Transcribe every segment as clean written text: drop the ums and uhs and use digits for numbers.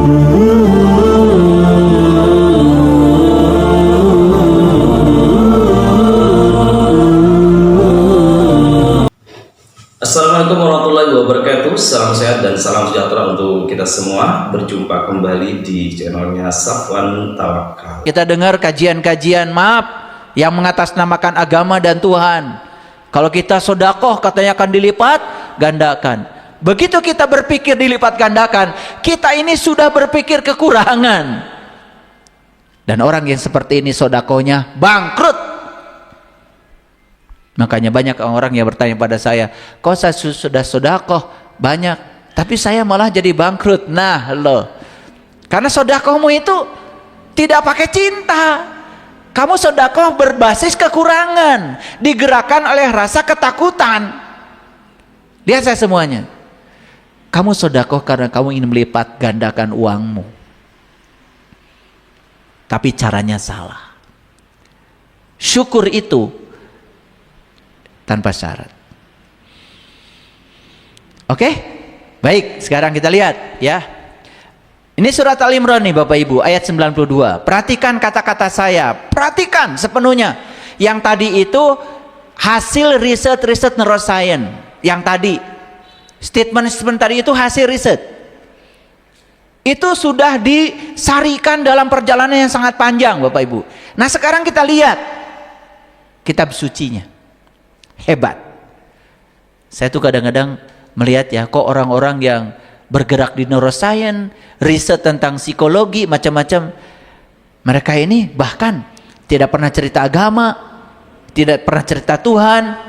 Assalamualaikum warahmatullahi wabarakatuh. Salam sehat dan salam sejahtera untuk kita semua. Berjumpa kembali di channelnya Safwan Tawakal. Kita dengar kajian-kajian yang mengatasnamakan agama dan Tuhan. Kalau kita sodakoh katanya akan dilipat gandakan. Begitu kita berpikir dilipat gandakan, kita ini sudah berpikir kekurangan. Dan orang yang seperti ini sodakohnya bangkrut. Makanya banyak orang yang bertanya pada saya, kok saya sudah sodakoh banyak, tapi saya malah jadi bangkrut. Nah loh, karena sodakohmu itu tidak pakai cinta. Kamu sodakoh berbasis kekurangan, digerakkan oleh rasa ketakutan. Lihat saya semuanya. Kamu sodakoh karena kamu ingin melipat gandakan uangmu, tapi caranya salah. Syukur itu tanpa syarat. Oke? Baik, sekarang kita lihat ya. Ini surat Al-Imran nih Bapak Ibu, ayat 92. Perhatikan kata-kata saya, perhatikan sepenuhnya. Yang tadi itu hasil riset neuroscience. Yang tadi statement tadi itu hasil riset. Itu sudah disarikan dalam perjalanan yang sangat panjang Bapak Ibu. Nah, sekarang kita lihat kitab sucinya. Hebat. Saya tuh kadang-kadang melihat ya, kok orang-orang yang bergerak di neuroscience, riset tentang psikologi, macam-macam, mereka ini bahkan tidak pernah cerita agama, tidak pernah cerita Tuhan,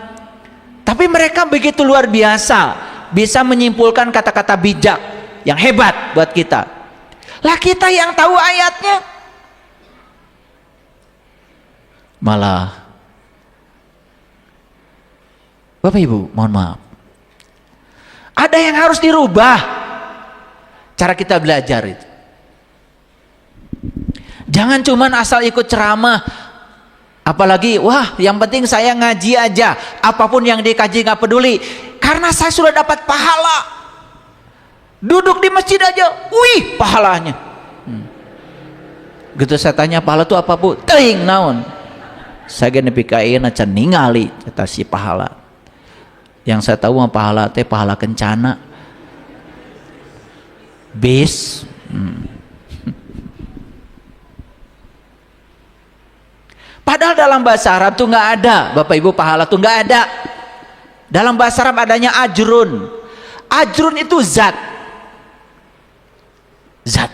tapi mereka begitu luar biasa, bisa menyimpulkan kata-kata bijak yang hebat buat kita. Lah kita yang tahu ayatnya malah, Bapak Ibu, mohon maaf, ada yang harus dirubah cara kita belajar itu. Jangan cuman asal ikut ceramah, apalagi wah yang penting saya ngaji aja, apapun yang dikaji nggak peduli, karena saya sudah dapat pahala. Duduk di masjid aja, wih pahalanya. Gitu saya tanya, pahala itu apa Bu? Ting naon? Saya gini pikain aja ningali kata si pahala. Yang saya tahu mah pahala teh pahala kencana. Bis. Padahal dalam bahasa Arab tuh nggak ada, Bapak Ibu, pahala tuh nggak ada. Dalam bahasa Arab adanya ajrun. Ajrun itu zat. Zat.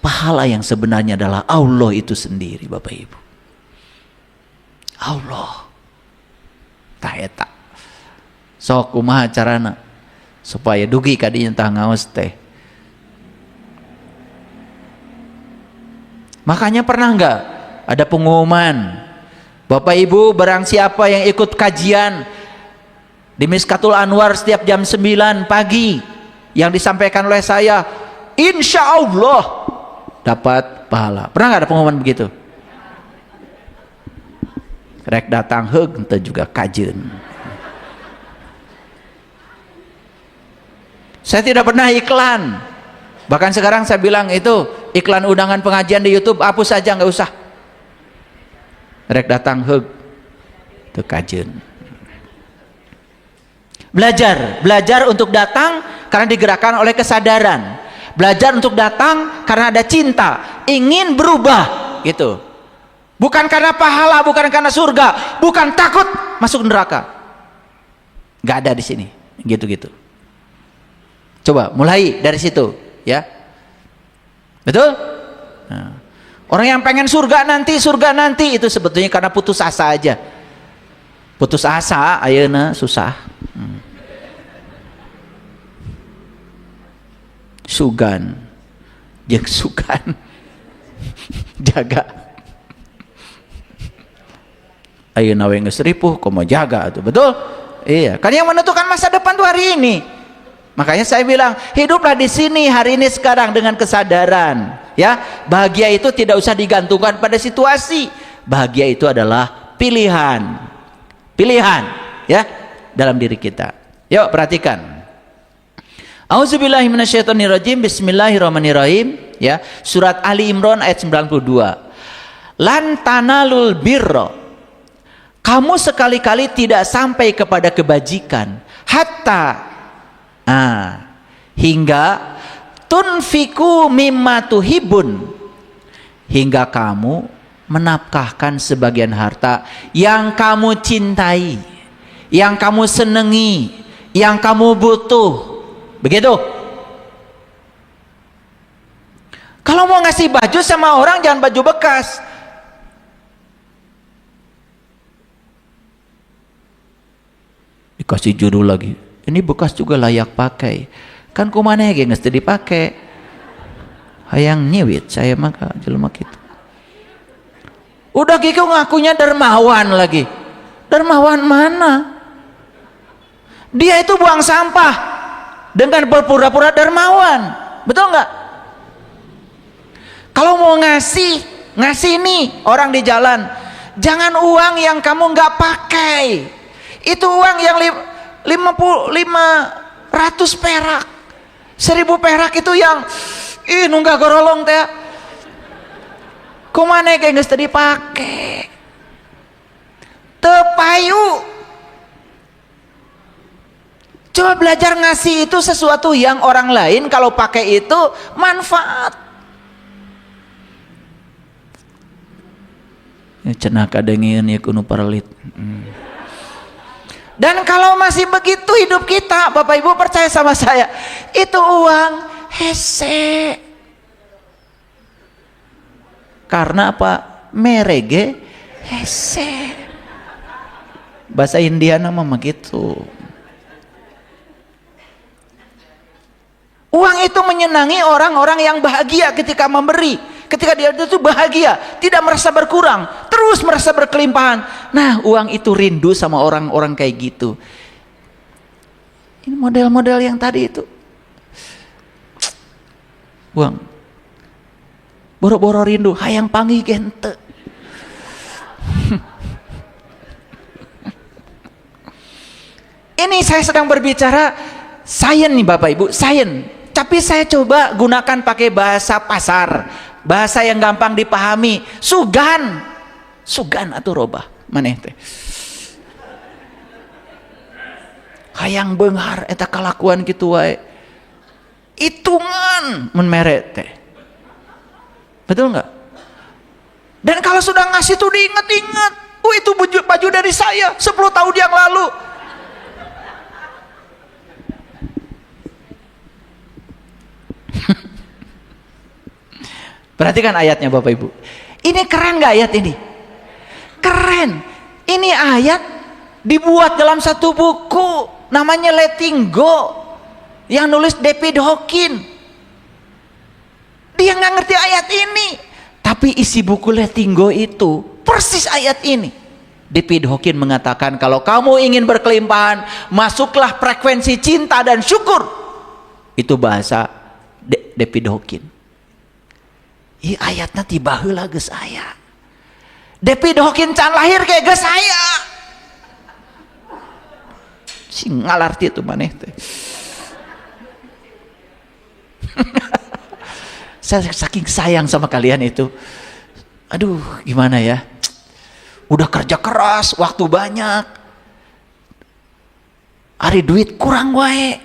Pahala yang sebenarnya adalah Allah itu sendiri, Bapak Ibu. Allah. Tah eta. Sok kumaha carana supaya dugi kadinya tah ngaos teh. Makanya pernah enggak ada pengumuman, Bapak Ibu, barang siapa yang ikut kajian di Miskatul Anwar setiap jam 9 pagi yang disampaikan oleh saya, insya Allah dapat pahala. Pernah enggak ada pengumuman begitu? Rek datang heug ente juga kajen. Saya tidak pernah iklan. Bahkan sekarang saya bilang itu iklan undangan pengajian di YouTube hapus saja, nggak usah. Rek datang heug teu kajeun. Belajar untuk datang karena digerakkan oleh kesadaran. Belajar untuk datang karena ada cinta, ingin berubah gitu. Bukan karena pahala, bukan karena surga, bukan takut masuk neraka. Nggak ada di sini, gitu-gitu. Coba mulai dari situ ya. Betul? Nah, orang yang pengen surga nanti itu sebetulnya karena putus asa aja. Putus asa ayeuna susah. Sugan jeung sugan jaga ayeuna we geus ripuh komo jaga atuh. Betul? Iya, kan yang menentukan masa depan tuh hari ini. Makanya saya bilang, hiduplah di sini hari ini sekarang dengan kesadaran, ya. Bahagia itu tidak usah digantungkan pada situasi. Bahagia itu adalah pilihan. Pilihan, ya, dalam diri kita. Yuk perhatikan. Auzubillahi minasyaitonirrajim. Bismillahirrahmanirrahim. Ya, surat Ali Imran ayat 92. Lan tanalul birra, kamu sekali-kali tidak sampai kepada kebajikan hatta hingga tunfiku mimma tuhibun, hingga kamu menafkahkan sebagian harta yang kamu cintai, yang kamu senangi, yang kamu butuh. Begitu. Kalau mau ngasih baju sama orang, jangan baju bekas. Dikasih judul lagi, ini bekas juga layak pakai. Kan kumana ya nggak dipakai. Hayang nyiwit saya maka jelema gitu. Udah gitu ngakunya dermawan lagi. Dermawan mana? Dia itu buang sampah dengan berpura-pura dermawan. Betul nggak? Kalau mau ngasih nih orang di jalan, jangan uang yang kamu nggak pakai. Itu uang yang 500 perak, 1000 perak itu yang nunggah gorolong teh. Kumane kayak nggak dipakai. Tepayu. Coba belajar ngasih itu sesuatu yang orang lain kalau pakai itu manfaat. Cenah kadengin ya kuno paralit. Dan kalau masih begitu hidup kita, Bapak Ibu percaya sama saya, itu uang hese. Karena apa? Merege hese. Bahasa India nama begitu. Uang itu menyenangi orang-orang yang bahagia ketika memberi. Ketika dia itu bahagia, tidak merasa berkurang, terus merasa berkelimpahan. Nah, uang itu rindu sama orang-orang kayak gitu. Ini model-model yang tadi itu. Uang. Boro-boro rindu, hayang panggih gente. Ini saya sedang berbicara sains nih Bapak Ibu, sains. Tapi saya coba gunakan pakai bahasa pasar, bahasa yang gampang dipahami. Sugan atau robah maneh teh. Hayang beunghar eta kalakuan kitu wae. Hitungan mun mere teh. Betul nggak? Dan kalau sudah ngasih tuh diingat-ingat. Itu baju dari saya 10 tahun yang lalu. Perhatikan ayatnya Bapak Ibu. Ini keren gak ayat ini? Keren. Ini ayat dibuat dalam satu buku namanya Letting Go yang nulis David Hawkins. Dia nggak ngerti ayat ini, tapi isi buku Letting Go itu persis ayat ini. David Hawkins mengatakan kalau kamu ingin berkelimpahan, masuklah frekuensi cinta dan syukur. Itu bahasa David Hawkins. Ih ayatnya tiba heula geus aya. David Hawkins can lahir kayak geus aya. Si ngalarti itu maneh teh. Saya saking sayang sama kalian itu. Aduh, gimana ya? Udah kerja keras, waktu banyak. Ari duit kurang wae.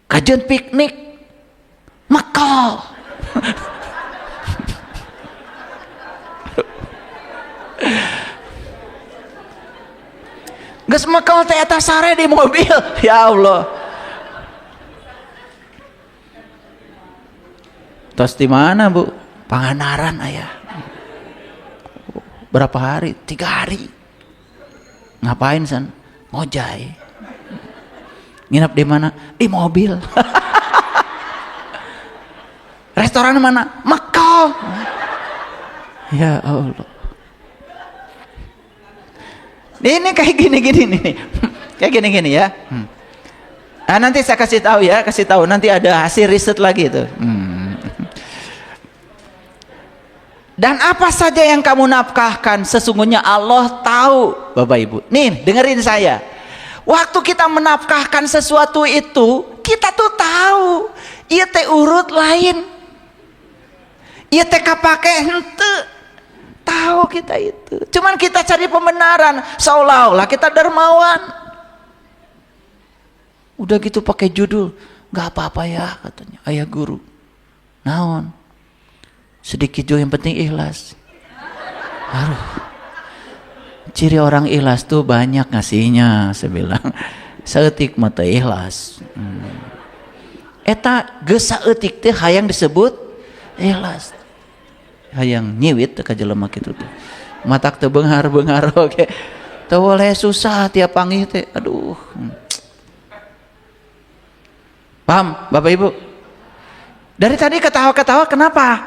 Kajian piknik makal. Geus makal teh eta sare di mobil. Ya Allah. Tos di mana, Bu? Pangandaran aya. Berapa hari? 3 hari. Ngapain san? Ngojay. Nginap di mana? Di mobil. Restoran mana? Makal. Ya Allah. Ini kayak gini-gini nih. Kayak gini-gini ya. Nah, nanti saya kasih tahu. Nanti ada hasil riset lagi itu. Dan apa saja yang kamu nafkahkan, sesungguhnya Allah tahu, Bapak Ibu. Nih, dengerin saya. Waktu kita menafkahkan sesuatu itu, kita tuh tahu, ieu teh urut lain. Ieu teh kapake henteu. Tahu kita itu. Cuman kita cari pembenaran, seolah-olah kita dermawan. Udah gitu pakai judul, nggak apa-apa ya katanya, ayah guru. Naon? Sedikit juga yang penting ikhlas. Aduh. Ciri orang ikhlas tuh banyak ngasihnya, saya bilang. Saeutik mah teu ikhlas. Eta geus saeutik teh hayang disebut ikhlas. Hayang nyiwit teh ka jelema kitu teh. Matak teu beunghar-beunghar oge. Teu boleh susah tiap panggih teh. Aduh. Paham Bapak Ibu? Dari tadi ketawa-ketawa kenapa?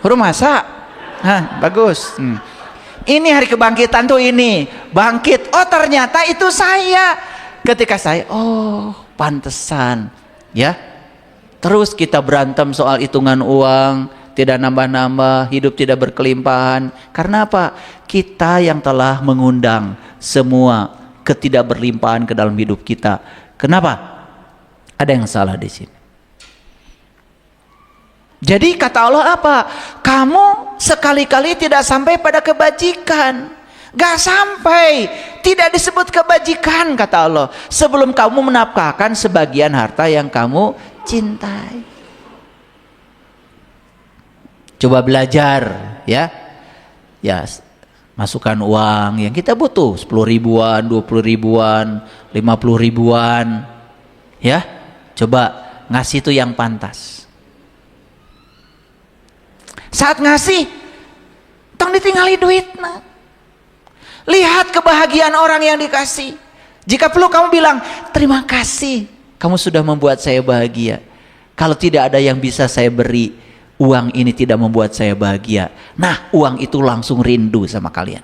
Huru masa? Hah, bagus. Ini hari kebangkitan tuh ini. Bangkit. Oh ternyata itu saya. Ketika saya, oh pantesan. Ya. Terus kita berantem soal hitungan uang. Tidak nambah-nambah. Hidup tidak berkelimpahan. Karena apa? Kita yang telah mengundang semua ketidakberlimpahan ke dalam hidup kita. Kenapa? Ada yang salah di sini. Jadi kata Allah apa? Kamu sekali-kali tidak sampai pada kebajikan. Gak sampai. Tidak disebut kebajikan kata Allah. Sebelum kamu menafkahkan sebagian harta yang kamu cintai. Coba belajar ya. Ya, masukkan uang yang kita butuh. 10 ribuan, 20 ribuan, 50 ribuan. Ya. Coba ngasih itu yang pantas. Saat ngasih, tong ditinggali duit. Nah. Lihat kebahagiaan orang yang dikasih. Jika perlu kamu bilang, terima kasih. Kamu sudah membuat saya bahagia. Kalau tidak ada yang bisa saya beri, uang ini tidak membuat saya bahagia. Nah, uang itu langsung rindu sama kalian.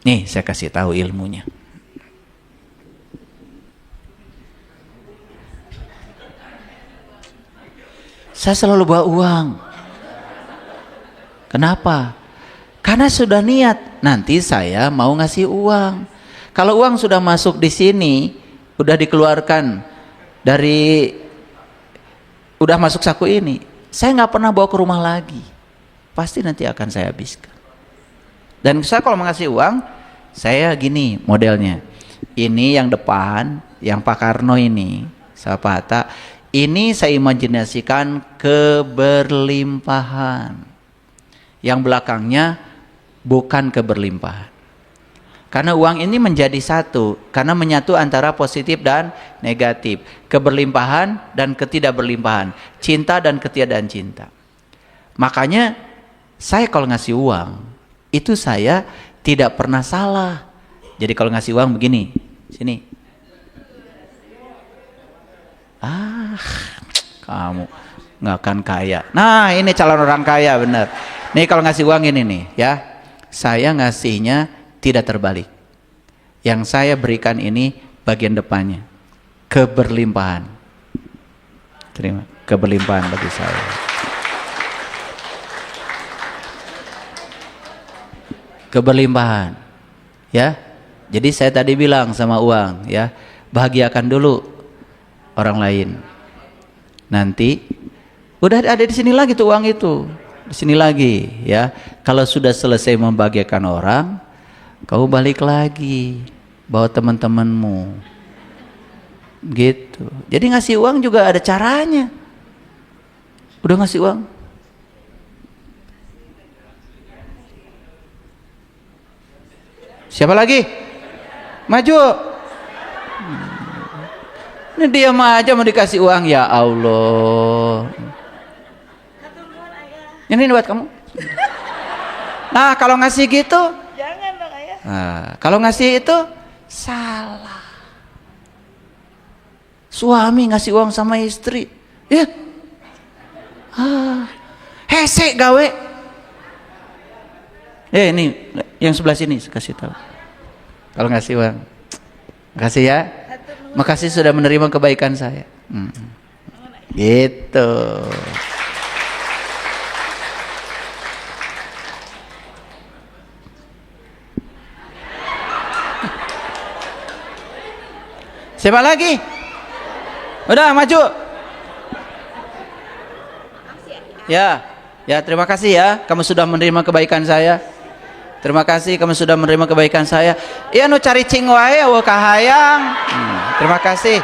Nih, saya kasih tahu ilmunya. Saya selalu bawa uang. Kenapa? Karena sudah niat nanti saya mau ngasih uang. Kalau uang sudah masuk di sini, udah dikeluarkan dari, udah masuk saku ini, saya nggak pernah bawa ke rumah lagi. Pasti nanti akan saya habiskan. Dan saya kalau mau ngasih uang, saya gini modelnya. Ini yang depan, yang Pak Karno ini, Pak Hatta. Ini saya imajinasikan keberlimpahan. Yang belakangnya bukan keberlimpahan. Karena uang ini menjadi satu. Karena menyatu antara positif dan negatif. Keberlimpahan dan ketidakberlimpahan. Cinta dan ketiadaan cinta. Makanya saya kalau ngasih uang, itu saya tidak pernah salah. Jadi kalau ngasih uang begini. Sini. Kamu nggak akan kaya. Nah ini calon orang kaya bener. Nih kalau ngasih uang ini nih ya, saya ngasihnya tidak terbalik. Yang saya berikan ini bagian depannya, keberlimpahan. Terima, keberlimpahan bagi saya. Keberlimpahan, ya. Jadi saya tadi bilang sama uang, ya, bahagiakan dulu orang lain. Nanti udah ada di sini lagi tuh uang itu, di sini lagi ya. Kalau sudah selesai membahagiakan orang, kamu balik lagi bawa teman-temanmu gitu. Jadi ngasih uang juga ada caranya. Udah ngasih uang, siapa lagi maju. Ini diam aja mau dikasih uang, ya Allah. Ini buat kamu. Nah kalau ngasih gitu, jangan dong ayah. Nah, kalau ngasih itu salah. Suami ngasih uang sama istri, ya, hese gawe. Ini yang sebelah sini kasih tahu. Kalau ngasih uang, kasih ya. Makasih sudah menerima kebaikan saya. Gitu. Siapa lagi? Udah maju. Ya, ya terima kasih ya. Kamu sudah menerima kebaikan saya. Terima kasih kamu sudah menerima kebaikan saya. Iya nu cari cing wae eueuh kahayang. Terima kasih.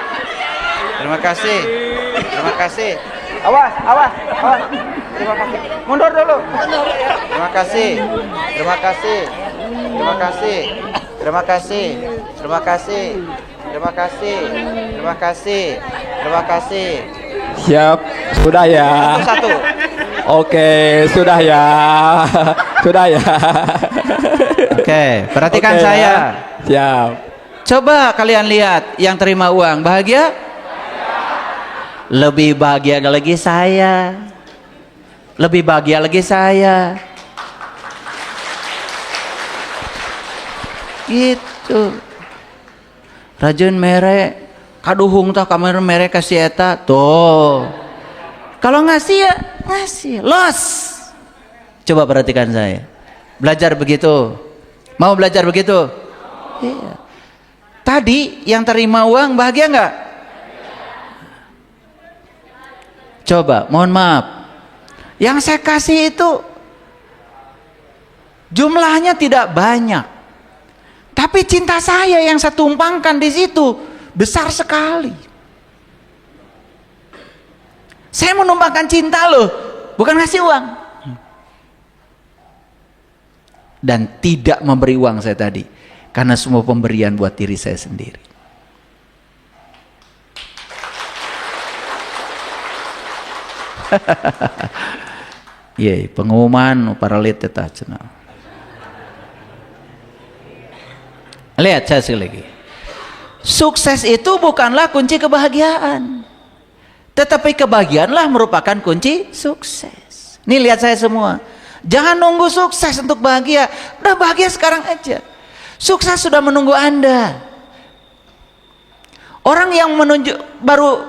Terima kasih. Terima kasih. Awas, awas, awas. Terima kasih. Mundur dulu. Terima kasih. Terima kasih. Terima kasih. Terima kasih. Terima kasih. Terima kasih. Terima kasih. Terima kasih. Siap, sudah ya. Satu. Oke, sudah ya. Sudah ya. Oke, perhatikan Oke, saya. ya. Siap. Coba kalian lihat yang terima uang bahagia? Lebih bahagia lagi saya. Lebih bahagia lagi saya. Gitu. Rajin mere kaduhung tah kamar mere kasih eta tuh. Kalau ngasih ya ngasih, los. Coba perhatikan saya. Belajar begitu. Mau belajar begitu? Iya. Tadi yang terima uang bahagia nggak? Coba, mohon maaf. Yang saya kasih itu jumlahnya tidak banyak. Tapi cinta saya yang saya tumpangkan di situ besar sekali. Saya menumpangkan cinta loh, bukan ngasih uang. Dan tidak memberi uang saya tadi, karena semua pemberian buat diri saya sendiri. Iya, pengumuman para lihat eta cenah. Lihat saya sekali lagi. Sukses itu bukanlah kunci kebahagiaan. Tetapi kebahagiaanlah merupakan kunci sukses. Nih lihat saya semua. Jangan nunggu sukses untuk bahagia. Udah bahagia sekarang aja. Sukses sudah menunggu Anda. Orang yang menunjuk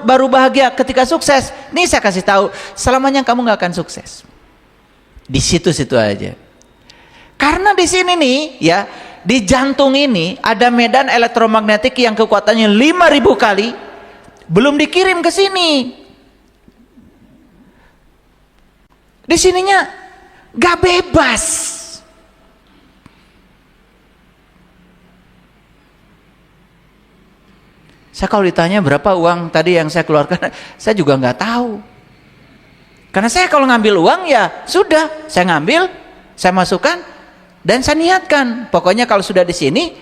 baru bahagia ketika sukses. Nih saya kasih tahu, selamanya kamu nggak akan sukses. Di situ-situ aja. Karena di sini nih ya, di jantung ini ada medan elektromagnetik yang kekuatannya 5.000 kali belum dikirim ke sini. Di sininya gak bebas. Saya kalau ditanya berapa uang tadi yang saya keluarkan, saya juga nggak tahu. Karena saya kalau ngambil uang ya sudah, saya ngambil, saya masukkan dan saya niatkan. Pokoknya kalau sudah di sini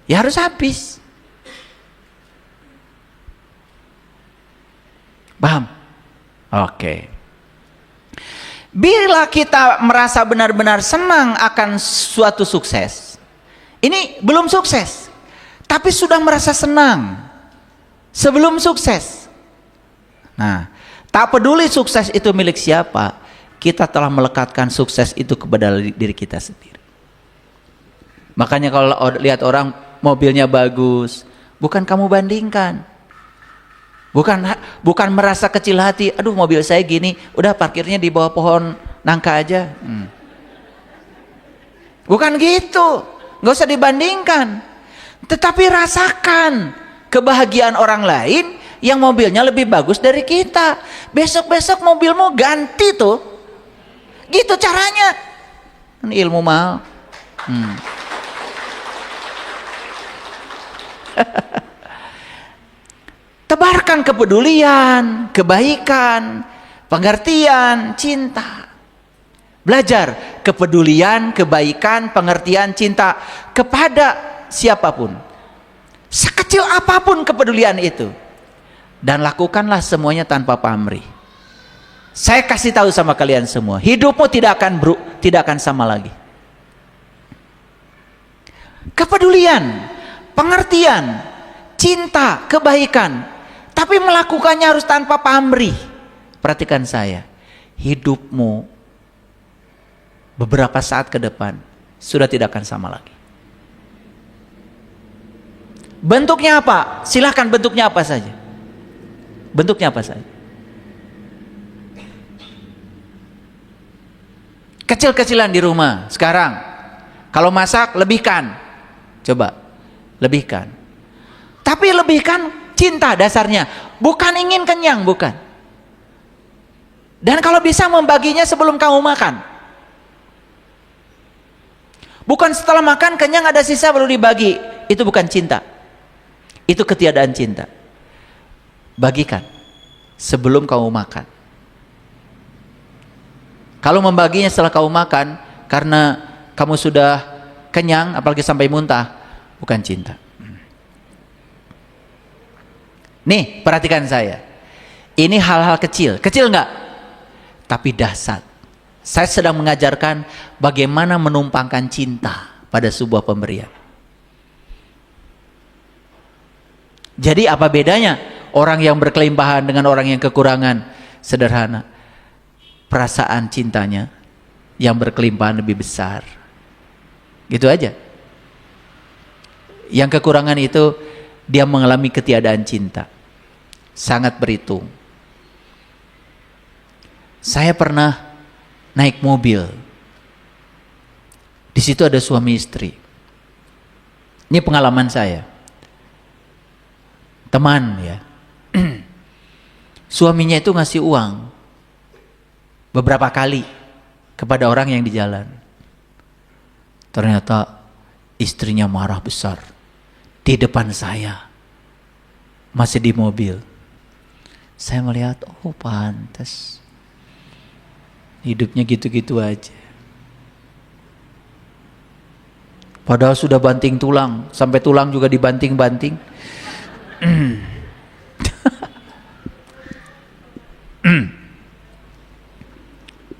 ya harus habis. Paham? Oke. Bila kita merasa benar-benar senang akan suatu sukses, ini belum sukses, tapi sudah merasa senang sebelum sukses. Nah, tak peduli sukses itu milik siapa, kita telah melekatkan sukses itu kepada diri kita sendiri. Makanya kalau lihat orang mobilnya bagus, bukan kamu bandingkan. Bukan merasa kecil hati, aduh mobil saya gini, udah parkirnya di bawah pohon nangka aja. Bukan gitu, nggak usah dibandingkan. Tetapi rasakan kebahagiaan orang lain yang mobilnya lebih bagus dari kita. Besok-besok mobilmu ganti tuh, gitu caranya. Ilmu mahal. Tebarkan kepedulian, kebaikan, pengertian, cinta. Belajar kepedulian, kebaikan, pengertian, cinta kepada siapapun. Sekecil apapun kepedulian itu. Dan lakukanlah semuanya tanpa pamrih. Saya kasih tahu sama kalian semua, hidupmu tidak akan sama lagi. Kepedulian, pengertian, cinta, kebaikan. Tapi melakukannya harus tanpa pamrih. Perhatikan saya, hidupmu beberapa saat ke depan sudah tidak akan sama lagi. Bentuknya apa? Silahkan bentuknya apa saja. Bentuknya apa saja. Kecil-kecilan di rumah sekarang. Kalau masak lebihkan. Coba lebihkan. Tapi lebihkan Cinta dasarnya, bukan ingin kenyang, bukan. Dan kalau bisa membaginya sebelum kamu makan. Bukan setelah makan kenyang ada sisa baru dibagi. Itu bukan cinta. Itu ketiadaan cinta. Bagikan sebelum kamu makan. Kalau membaginya setelah kamu makan karena kamu sudah kenyang, apalagi sampai muntah, bukan cinta. Nih, perhatikan saya. Ini hal-hal kecil. Kecil enggak? Tapi dahsyat. Saya sedang mengajarkan bagaimana menumpangkan cinta pada sebuah pemberian. Jadi apa bedanya orang yang berkelimpahan dengan orang yang kekurangan? Sederhana. Perasaan cintanya yang berkelimpahan lebih besar. Gitu aja. Yang kekurangan itu dia mengalami ketiadaan cinta. Sangat berhitung. Saya pernah naik mobil. Di situ ada suami istri. Ini pengalaman saya. Teman ya. Suaminya itu ngasih uang beberapa kali kepada orang yang di jalan. Ternyata istrinya marah besar di depan saya, masih di mobil. Saya melihat, oh pantas hidupnya gitu-gitu aja. Padahal sudah banting tulang, sampai tulang juga dibanting-banting.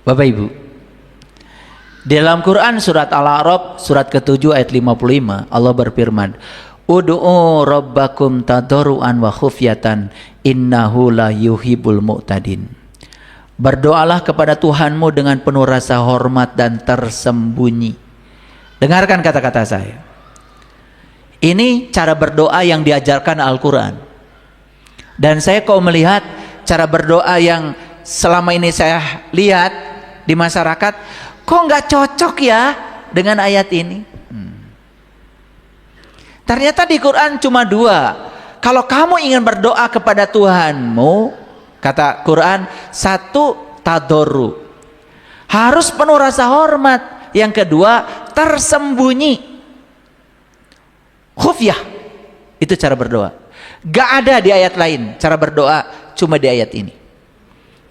Bapak Ibu, dalam Quran surat Al-A'raf surat ke-7 ayat 55 Allah berfirman, Ud'u rabbakum tadarruan wa khufyatan innahu la yuhibbul mu'tadin. Berdoalah kepada Tuhanmu dengan penuh rasa hormat dan tersembunyi. Dengarkan kata-kata saya. Ini cara berdoa yang diajarkan Al-Quran. Dan saya kok melihat cara berdoa yang selama ini saya lihat di masyarakat, kok nggak cocok ya dengan ayat ini. Ternyata di Quran cuma dua. Kalau kamu ingin berdoa kepada Tuhanmu, kata Quran, satu tadoru, harus penuh rasa hormat. Yang kedua tersembunyi, khufyah. Itu cara berdoa. Gak ada di ayat lain cara berdoa, cuma di ayat ini.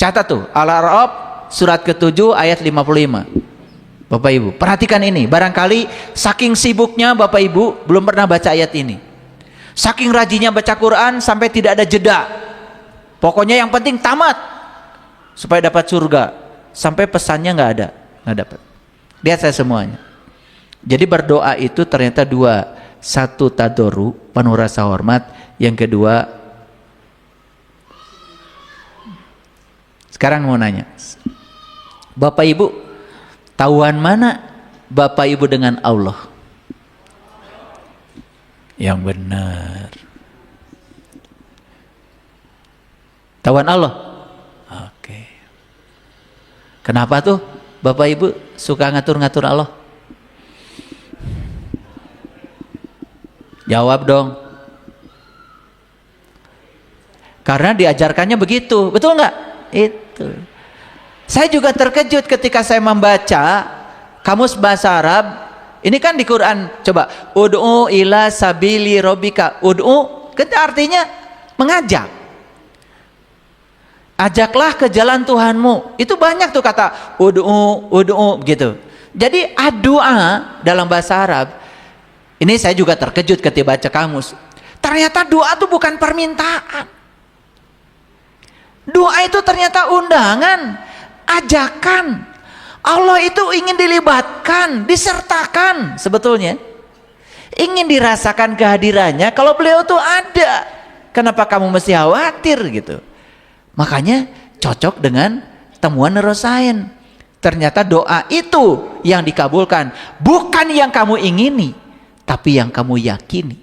Catat tuh, Al-A'raf surat ke-7 ayat 55. Bapak Ibu, perhatikan ini. Barangkali saking sibuknya Bapak Ibu belum pernah baca ayat ini. Saking rajinnya baca Quran sampai tidak ada jeda. Pokoknya yang penting tamat supaya dapat surga. Sampai pesannya nggak ada, nggak dapat. Lihat saya semuanya. Jadi berdoa itu ternyata dua. Satu tadoru, penuh rasa hormat. Yang kedua, sekarang mau nanya, Bapak Ibu, tahuan mana Bapak Ibu dengan Allah? Yang benar. Tahuan Allah? Oke. Kenapa tuh Bapak Ibu suka ngatur-ngatur Allah? Jawab dong. Karena diajarkannya begitu, betul nggak? Itu. Saya juga terkejut ketika saya membaca kamus bahasa Arab. Ini kan di Quran, coba ud'u ila sabili rabbika. Ud'u artinya mengajak. Ajaklah ke jalan Tuhanmu. Itu banyak tuh kata ud'u gitu. Jadi doa dalam bahasa Arab. Ini saya juga terkejut ketika baca kamus. Ternyata doa itu bukan permintaan. Doa itu ternyata undangan, ajakan. Allah itu ingin dilibatkan, disertakan sebetulnya. Ingin dirasakan kehadirannya kalau beliau tuh ada. Kenapa kamu mesti khawatir gitu? Makanya cocok dengan temuan neurosains. Ternyata doa itu yang dikabulkan, bukan yang kamu ingini, tapi yang kamu yakini.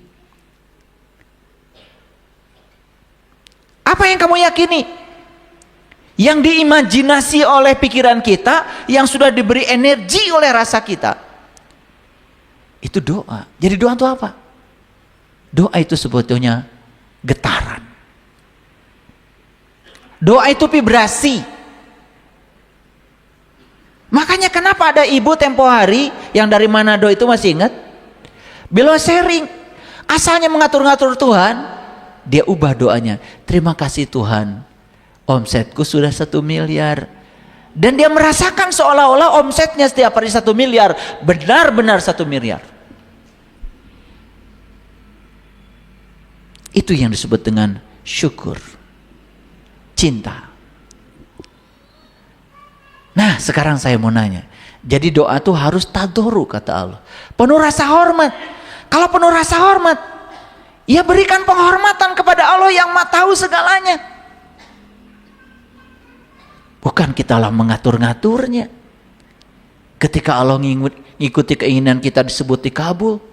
Apa yang kamu yakini? Yang diimajinasi oleh pikiran kita, yang sudah diberi energi oleh rasa kita. Itu doa. Jadi doa itu apa? Doa itu sebetulnya getaran. Doa itu vibrasi. Makanya kenapa ada ibu tempo hari yang dari Manado itu masih ingat? Beliau sharing, asalnya mengatur-ngatur Tuhan, dia ubah doanya. Terima kasih Tuhan, omsetku sudah 1 miliar. Dan dia merasakan seolah-olah omsetnya setiap hari 1 miliar, benar-benar 1 miliar. Itu yang disebut dengan syukur, cinta. Nah sekarang saya mau nanya, jadi doa itu harus tadoru kata Allah, penuh rasa hormat. Kalau penuh rasa hormat, ya berikan penghormatan kepada Allah yang Maha tahu segalanya. Bukan kita lah mengatur-ngaturnya. Ketika Allah ngikuti keinginan kita disebut dikabul.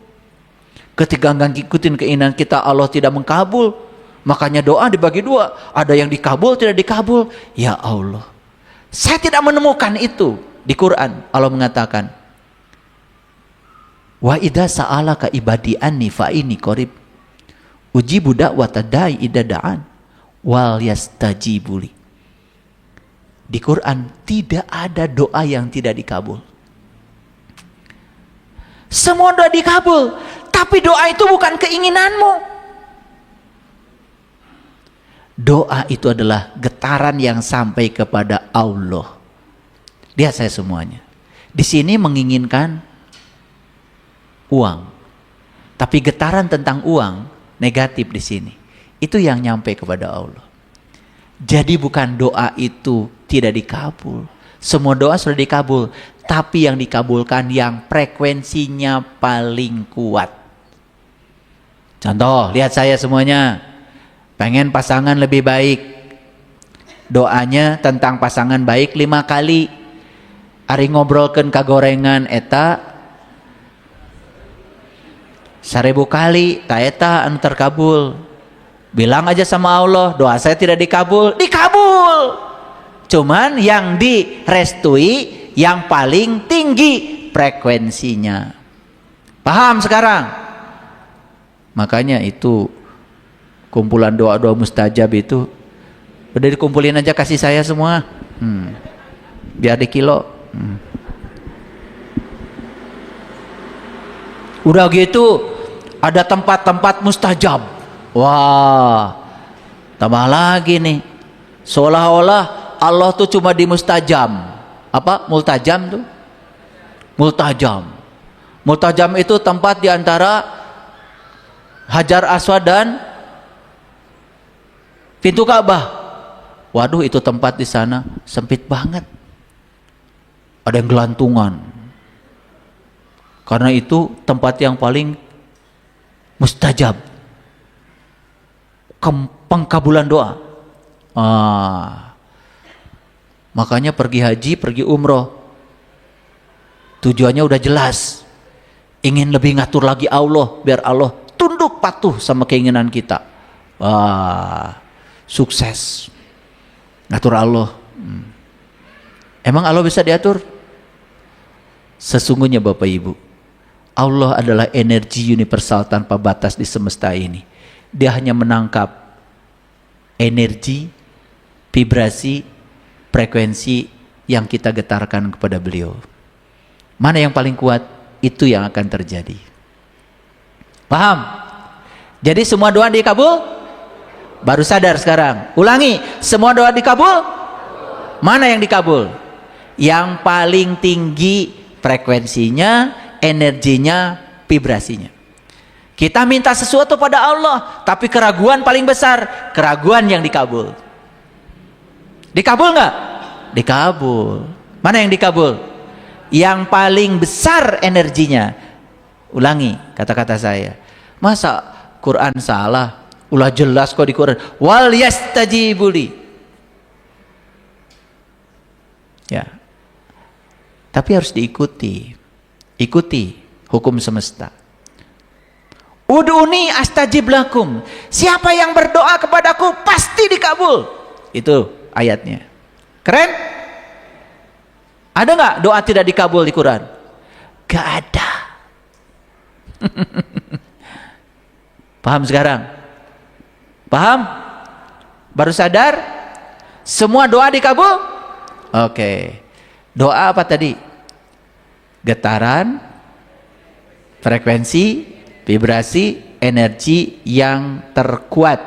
Ketika nggak ngikutin keinginan kita Allah tidak mengkabul. Makanya doa dibagi 2, ada yang dikabul tidak dikabul. Ya Allah, saya tidak menemukan itu di Quran. Allah mengatakan, wa idza sa'alaka ibadi anni fa inni qarib ujibu da'wata da'i idza da'an wal yastajibuli. Di Quran tidak ada doa yang tidak dikabul. Semua doa dikabul, tapi doa itu bukan keinginanmu. Doa itu adalah getaran yang sampai kepada Allah. Lihat saya semuanya. Di sini menginginkan uang. Tapi getaran tentang uang negatif di sini. Itu yang nyampe kepada Allah. Jadi bukan doa itu tidak dikabul. Semua doa sudah dikabul, tapi yang dikabulkan yang frekuensinya paling kuat. Contoh, lihat saya semuanya. Pengen pasangan lebih baik. Doanya tentang pasangan baik 5 kali. Ari ngobrolkeun kagorengan eta 1000 kali, ta eta anu terkabul. Bilang aja sama Allah, doa saya tidak dikabul. Dikabul. Cuman yang direstui yang paling tinggi frekuensinya. Paham sekarang? Makanya itu kumpulan doa-doa mustajab itu udah dikumpulin aja, kasih saya semua. Biar dikilo. Udah gitu ada tempat-tempat mustajab. Wah, tambah lagi nih. Seolah-olah Allah tuh cuma di mustajam. Apa? Multajam tuh? Multajam. Multajam itu tempat di antara Hajar Aswad dan pintu Ka'bah. Waduh, itu tempat di sana sempit banget. Ada yang gelantungan. Karena itu tempat yang paling mustajab. Pengkabulan doa. Makanya pergi haji, pergi umroh, tujuannya udah jelas, ingin lebih ngatur lagi Allah, biar Allah tunduk patuh sama keinginan kita. Sukses ngatur Allah. Emang Allah bisa diatur? Sesungguhnya Bapak Ibu, Allah adalah energi universal tanpa batas di semesta ini. Dia hanya menangkap energi, vibrasi, frekuensi yang kita getarkan kepada beliau. Mana yang paling kuat, itu yang akan terjadi. Paham? Jadi semua doa dikabul? Baru sadar sekarang. Ulangi, semua doa dikabul? Mana yang dikabul? Yang paling tinggi frekuensinya, energinya, vibrasinya. Kita minta sesuatu pada Allah, tapi keraguan paling besar, keraguan yang dikabul. Dikabul nggak? Dikabul. Mana yang dikabul? Yang paling besar energinya. Ulangi kata-kata saya. Masa Quran salah? Ulah jelas kok di Quran. Wal yastajibuli. Ya. Tapi harus diikuti. Ikuti hukum semesta. Ud'uni astajib lakum. Siapa yang berdoa kepadaku pasti dikabul. Itu ayatnya. Keren? Ada nggak doa tidak dikabul di Quran? Gak ada. Paham sekarang? Paham? Baru sadar? Semua doa dikabul? Oke. Doa apa tadi? Getaran, frekuensi, vibrasi, energi yang terkuat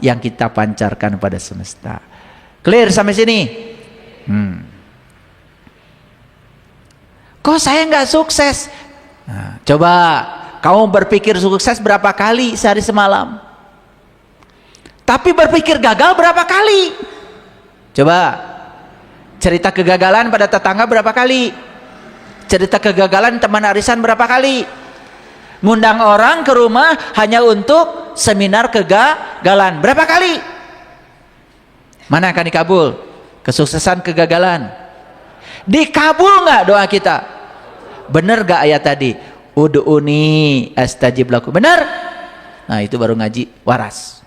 yang kita pancarkan pada semesta. Clear sampai sini? Kok saya nggak sukses? Nah, coba kamu berpikir sukses berapa kali sehari semalam? Tapi berpikir gagal berapa kali? Coba cerita kegagalan pada tetangga berapa kali? Cerita kegagalan teman arisan berapa kali? Ngundang orang ke rumah hanya untuk seminar kegagalan berapa kali? Mana akan dikabul? Kesuksesan kegagalan dikabul nggak doa kita? Bener gak ayat tadi? Ud'uni astajib lakum. Bener? Nah itu baru ngaji waras.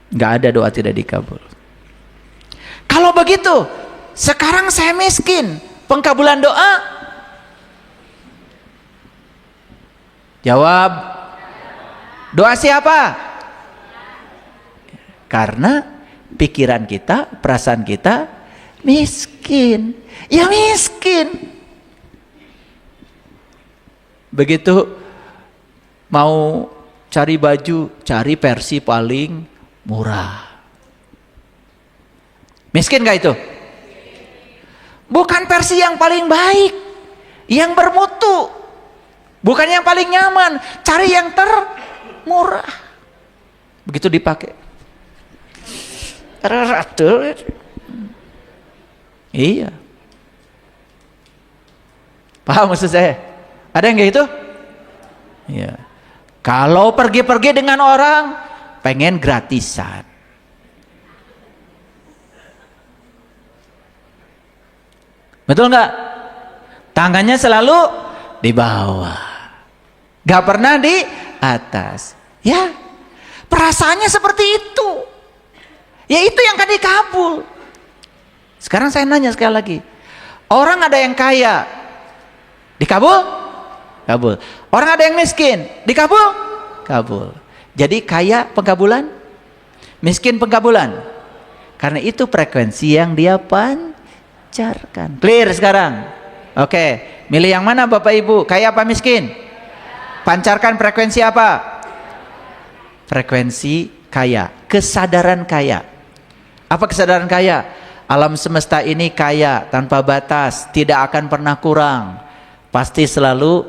Nggak ada doa tidak dikabul. Kalau begitu, sekarang saya miskin, pengkabulan doa? Jawab. Doa siapa? Karena pikiran kita, perasaan kita miskin. Ya miskin. Begitu mau cari baju, cari versi paling murah. Miskin gak itu? Bukan versi yang paling baik, yang bermutu, bukan yang paling nyaman, cari yang termurah. Begitu dipakai, iya. Paham maksud saya? Ada yang kayak gitu? Iya. Kalau pergi-pergi dengan orang, pengen gratisan. Betul nggak? Tangannya selalu di bawah, nggak pernah di atas. Ya, perasaannya seperti itu. Ya itu yang akan dikabul. Sekarang saya nanya sekali lagi, orang ada yang kaya, dikabul? Kabul. Orang ada yang miskin, dikabul? Kabul. Jadi kaya pengkabulan, miskin pengkabulan. Karena itu frekuensi yang dia pancarkan. Clear sekarang? Oke, milih yang mana Bapak Ibu? Kaya apa miskin? Pancarkan frekuensi apa? Frekuensi kaya, kesadaran kaya. Apa kesadaran kaya? Alam semesta ini kaya, tanpa batas, tidak akan pernah kurang, pasti selalu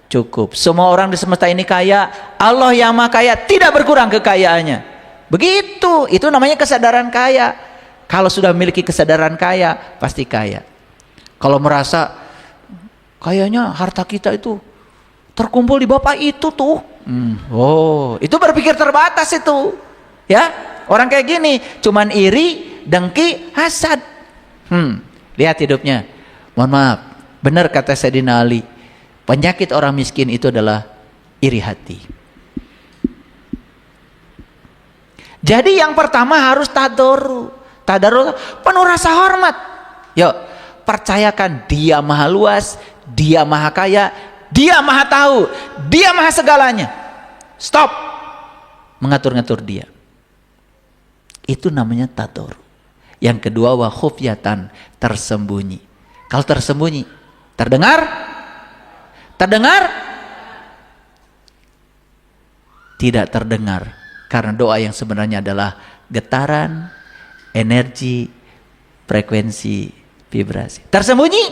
cukup. Semua orang di semesta ini kaya, Allah yang Maha Kaya tidak berkurang kekayaannya. Begitu, itu namanya kesadaran kaya. Kalau sudah memiliki kesadaran kaya, pasti kaya. Kalau merasa kayaknya harta kita itu terkumpul di Bapak itu tuh, oh, itu berpikir terbatas itu, ya. Orang kayak gini, cuman iri, dengki, hasad. Lihat hidupnya. Mohon maaf, benar kata Sayyidina Ali, penyakit orang miskin itu adalah iri hati. Jadi yang pertama harus tadoru. Tadarus, penuh rasa hormat. Yuk, percayakan dia maha luas, dia maha kaya, dia maha tahu, dia maha segalanya. Stop mengatur-ngatur dia. Itu namanya tadur. Yang kedua, wa khufyatan, tersembunyi. Kalau tersembunyi, terdengar? Terdengar? Tidak terdengar. Karena doa yang sebenarnya adalah getaran, energi, frekuensi, vibrasi. Tersembunyi?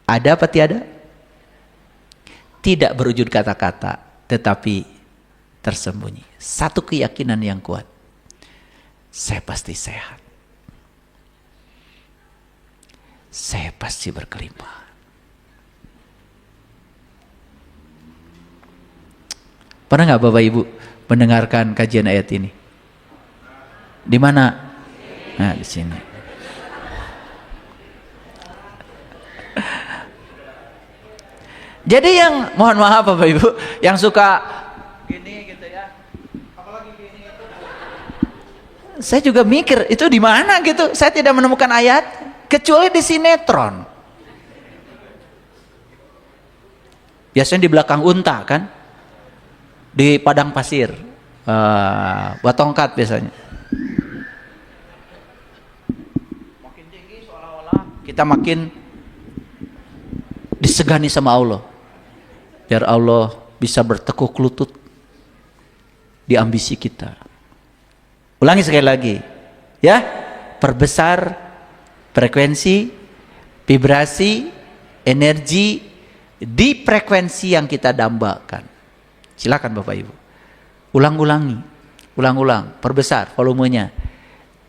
Ada apa tiada? Tidak berwujud kata-kata, tetapi tersembunyi. Satu keyakinan yang kuat. Saya pasti sehat. Saya pasti berkelimpahan. Pernah nggak Bapak Ibu mendengarkan kajian ayat ini? Di mana? Nah, di sini. Jadi yang mohon maaf Bapak Ibu, yang suka gini gitu ya, apalagi gini itu. Saya juga mikir itu di mana gitu. Saya tidak menemukan ayat kecuali di sinetron. Biasanya di belakang unta kan, di padang pasir, buat tongkat biasanya. Makin tinggi seolah-olah kita makin disegani sama Allah, biar Allah bisa bertekuk lutut di ambisi kita. Ulangi sekali lagi, ya, perbesar frekuensi, vibrasi, energi di frekuensi yang kita dambakan. Silakan Bapak Ibu, ulang-ulangi, ulang-ulang, perbesar volumenya.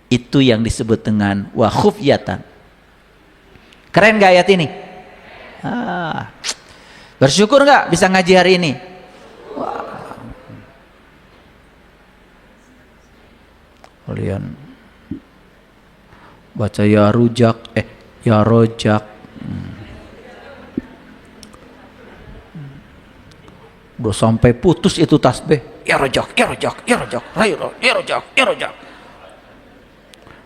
Itu yang disebut dengan wa khufyatan. Keren gak ayat ini? Bersyukur gak bisa ngaji hari ini? Wah. Kalian baca ya rujak, ya rojak. Udah sampai putus itu tasbih. Ya rojak, ya rojak, ya rojak, ya rojak, ya rojak.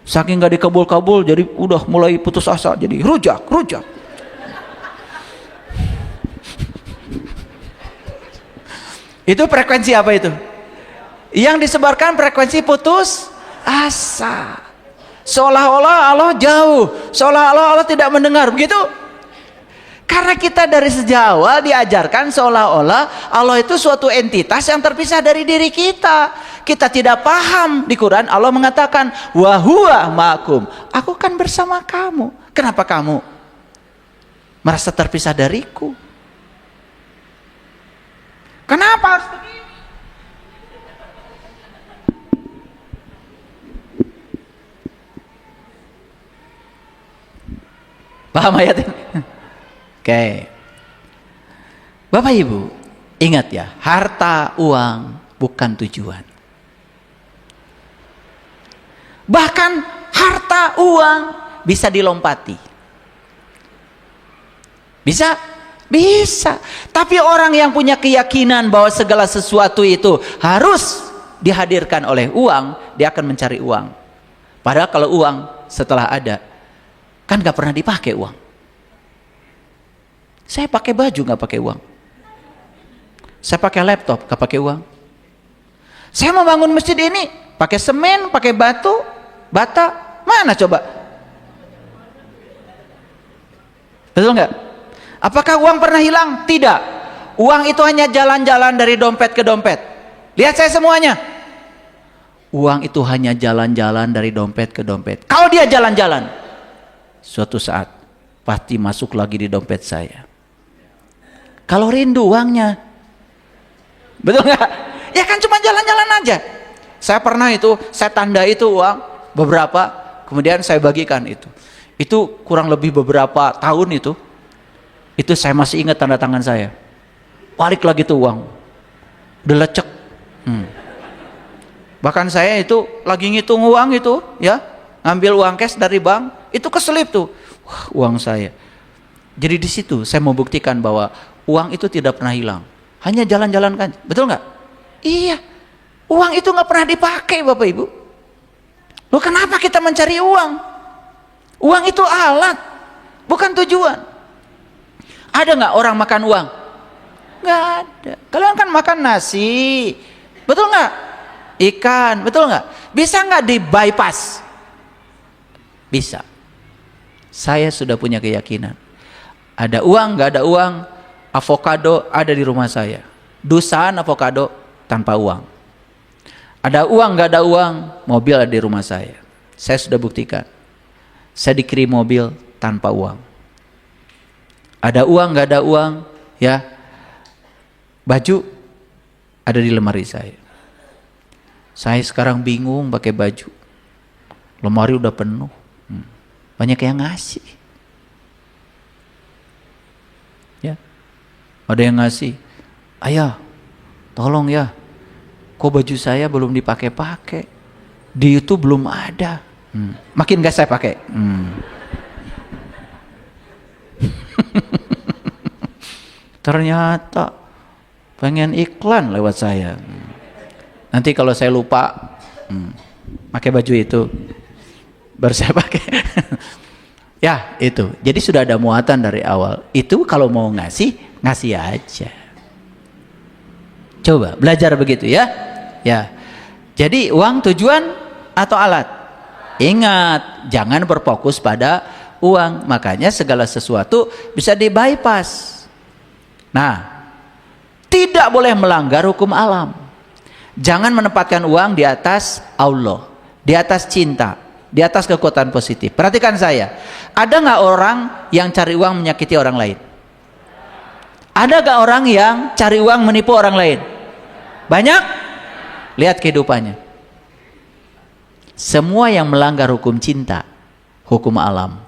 Saking gak dikabul-kabul, jadi udah mulai putus asa, jadi rujak, rujak. Itu frekuensi apa itu? Yang disebarkan frekuensi putus asa. Seolah-olah Allah jauh, seolah-olah Allah tidak mendengar, begitu? Karena kita dari sejak awal diajarkan seolah-olah Allah itu suatu entitas yang terpisah dari diri kita. Kita tidak paham. Di Quran Allah mengatakan, wa huwa ma'akum, aku kan bersama kamu. Kenapa kamu merasa terpisah dariku? Kenapa harus begini? Paham ayat ini? Oke. Bapak Ibu, ingat ya, harta uang bukan tujuan. Bahkan harta uang bisa dilompati. Bisa? Bisa. Tapi orang yang punya keyakinan bahwa segala sesuatu itu harus dihadirkan oleh uang, dia akan mencari uang. Padahal kalau uang setelah ada, kan gak pernah dipakai uang. Saya pakai baju gak pakai uang. Saya pakai laptop gak pakai uang. Saya mau bangun masjid ini pakai semen, pakai batu, bata, mana coba? Betul nggak? Apakah uang pernah hilang? Tidak. Uang itu hanya jalan-jalan dari dompet ke dompet. Lihat saya semuanya. Uang itu hanya jalan-jalan dari dompet ke dompet. Kalau dia jalan-jalan, suatu saat pasti masuk lagi di dompet saya. Kalau rindu uangnya, betul nggak? Ya kan cuma jalan-jalan aja. Saya pernah itu, saya tanda itu uang beberapa, kemudian saya bagikan itu. Itu kurang lebih beberapa tahun itu. Itu saya masih ingat tanda tangan saya. Balik lagi tuh uang, udah lecek. Bahkan saya itu lagi ngitung uang itu, ya, ngambil uang cash dari bank, itu keselip tuh. Wah, uang saya. Jadi di situ saya mau buktikan bahwa uang itu tidak pernah hilang, hanya jalan-jalan kan, betul nggak? Iya, uang itu nggak pernah dipakai Bapak Ibu. Loh, kenapa kita mencari uang? Uang itu alat, bukan tujuan. Ada nggak orang makan uang? Nggak ada. Kalian kan makan nasi, betul nggak? Ikan, betul nggak? Bisa nggak di bypass? Bisa. Saya sudah punya keyakinan. Ada uang, nggak ada uang, avocado ada di rumah saya. Dusan avocado tanpa uang. Ada uang, nggak ada uang, mobil ada di rumah saya. Saya sudah buktikan. Saya dikirim mobil tanpa uang. Ada uang, nggak ada uang, ya. Baju ada di lemari saya. Saya sekarang bingung pakai baju. Lemari udah penuh. Banyak yang ngasih. Ya. Ada yang ngasih. Ayah, tolong ya. Kok baju saya belum dipakai-pakai? Di YouTube belum ada. Makin gak saya pakai. Ternyata pengen iklan lewat saya. Nanti kalau saya lupa pakai baju itu, baru saya pakai. Ya itu. Jadi sudah ada muatan dari awal. Itu kalau mau ngasih ngasih aja. Coba belajar begitu ya. Ya. Jadi uang tujuan atau alat? Ingat, jangan berfokus pada uang. Makanya segala sesuatu bisa di bypass. Nah, tidak boleh melanggar hukum alam. Jangan menempatkan uang di atas Allah, di atas cinta, di atas kekuatan positif. Perhatikan saya, ada nggak orang yang cari uang menyakiti orang lain? Ada nggak orang yang cari uang menipu orang lain? Banyak? Lihat kehidupannya. Semua yang melanggar hukum cinta, hukum alam,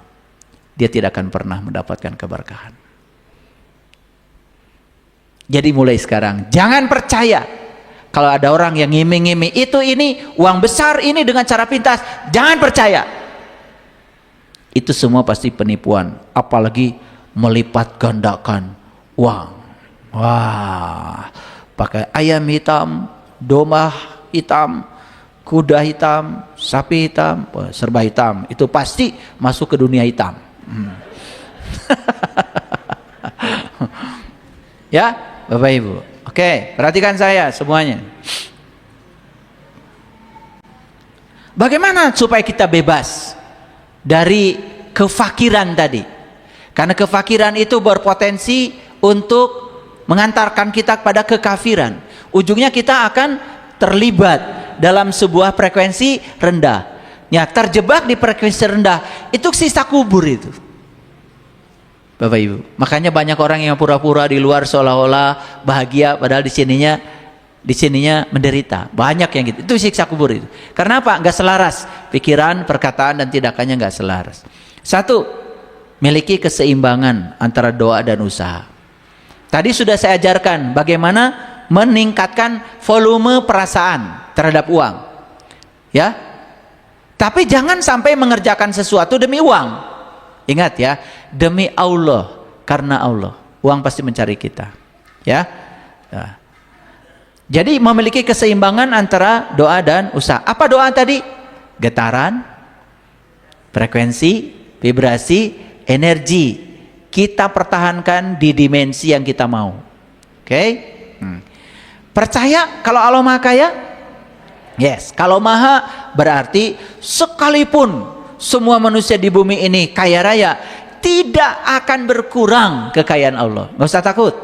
dia tidak akan pernah mendapatkan keberkahan. Jadi mulai sekarang, jangan percaya kalau ada orang yang ngiming-ngiming itu ini uang besar ini dengan cara pintas, jangan percaya. Itu semua pasti penipuan, apalagi melipat gandakan uang. Wah, pakai ayam hitam, domba hitam, kuda hitam, sapi hitam, serba hitam, itu pasti masuk ke dunia hitam. Ya, Bapak Ibu. Oke, perhatikan saya semuanya. Bagaimana supaya kita bebas dari kefakiran tadi? Karena kefakiran itu berpotensi untuk mengantarkan kita pada kekafiran. Ujungnya kita akan terlibat dalam sebuah frekuensi rendah. Ya, terjebak di frekuensi rendah itu sisa kubur itu. Bapak Ibu, makanya banyak orang yang pura-pura di luar seolah-olah bahagia padahal di sininya menderita. Banyak yang gitu. Itu siksa kubur itu. Karena apa? Enggak selaras pikiran, perkataan dan tindakannya enggak selaras. Satu, miliki keseimbangan antara doa dan usaha. Tadi sudah saya ajarkan bagaimana meningkatkan volume perasaan terhadap uang. Ya. Tapi jangan sampai mengerjakan sesuatu demi uang. Ingat ya, demi Allah, karena Allah. Uang pasti mencari kita. Ya. Nah. Jadi memiliki keseimbangan antara doa dan usaha. Apa doa tadi? Getaran, frekuensi, vibrasi, energi. Kita pertahankan di dimensi yang kita mau. Oke? Percaya kalau Allah Maha Kaya? Yes, kalau Maha berarti sekalipun semua manusia di bumi ini kaya raya, tidak akan berkurang kekayaan Allah. Nggak usah takut.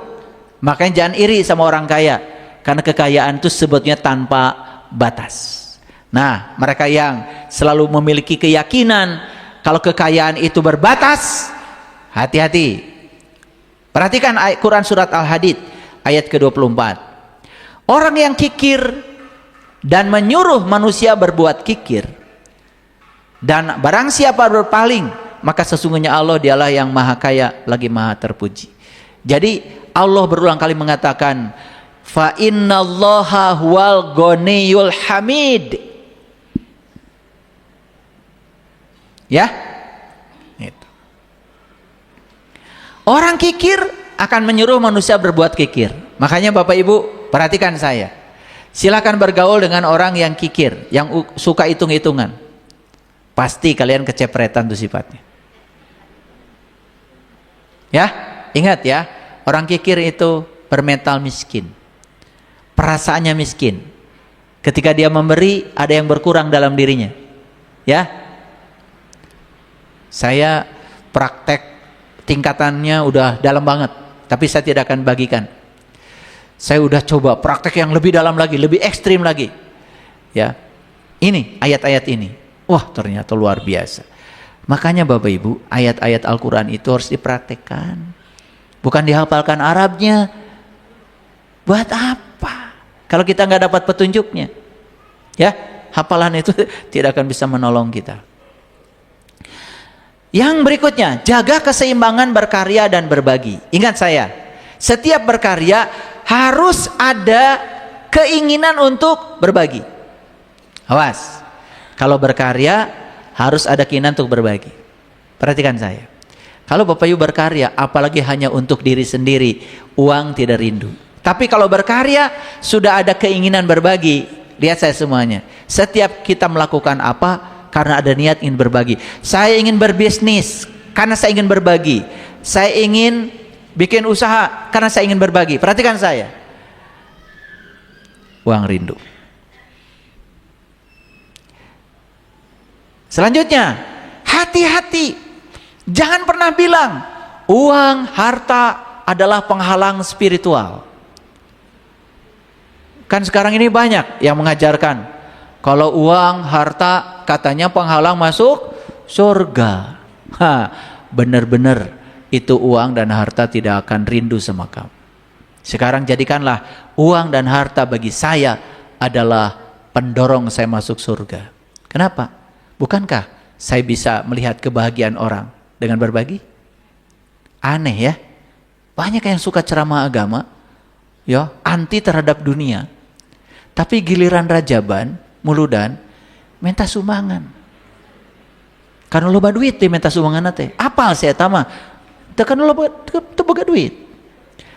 Makanya jangan iri sama orang kaya, karena kekayaan itu sebetulnya tanpa batas. Nah, mereka yang selalu memiliki keyakinan kalau kekayaan itu berbatas, hati-hati. Perhatikan Quran surat Al-Hadid ayat ke-24. Orang yang kikir dan menyuruh manusia berbuat kikir, dan barang siapa berpaling, maka sesungguhnya Allah dialah yang Maha Kaya lagi Maha Terpuji. Jadi Allah berulang kali mengatakan, fa innallaha huwal ghaniyul hamid. Ya, itu. Orang kikir akan menyuruh manusia berbuat kikir. Makanya Bapak Ibu perhatikan saya. Silakan bergaul dengan orang yang kikir, yang suka hitung-hitungan. Pasti kalian kecepretan tuh sifatnya. Ya, ingat ya, orang kikir itu bermental miskin. Perasaannya miskin. Ketika dia memberi, ada yang berkurang dalam dirinya. Ya. Saya praktek tingkatannya udah dalam banget, tapi saya tidak akan bagikan. Saya udah coba praktek yang lebih dalam lagi, lebih ekstrim lagi. Ya. Ini ayat-ayat ini. Wah, ternyata luar biasa. Makanya Bapak Ibu, ayat-ayat Al-Quran itu harus dipraktekkan. Bukan dihafalkan Arabnya. Buat apa? Kalau kita nggak dapat petunjuknya. Ya, hafalan itu tidak akan bisa menolong kita. Yang berikutnya, jaga keseimbangan berkarya dan berbagi. Ingat saya, setiap berkarya harus ada keinginan untuk berbagi. Awas. Kalau berkarya harus ada keinginan untuk berbagi. Perhatikan saya. Kalau Bapak Ibu berkarya, apalagi hanya untuk diri sendiri, uang tidak rindu. Tapi kalau berkarya sudah ada keinginan berbagi, lihat saya semuanya. Setiap kita melakukan apa, karena ada niat ingin berbagi. Saya ingin berbisnis karena saya ingin berbagi. Saya ingin bikin usaha karena saya ingin berbagi. Perhatikan saya. Uang rindu. Selanjutnya, hati-hati. Jangan pernah bilang uang, harta adalah penghalang spiritual. Kan sekarang ini banyak yang mengajarkan kalau uang, harta katanya penghalang masuk surga. Benar-benar itu uang dan harta tidak akan rindu sama kamu. Sekarang jadikanlah uang dan harta bagi saya adalah pendorong saya masuk surga. Kenapa? Bukankah saya bisa melihat kebahagiaan orang dengan berbagi? Aneh ya. Banyak yang suka ceramah agama, ya, anti terhadap dunia. Tapi giliran rajaban, muludan, minta sumbangan. Karena loba duit dia minta sumbangan teh. Apa saya tama? Tekan loba boga duit.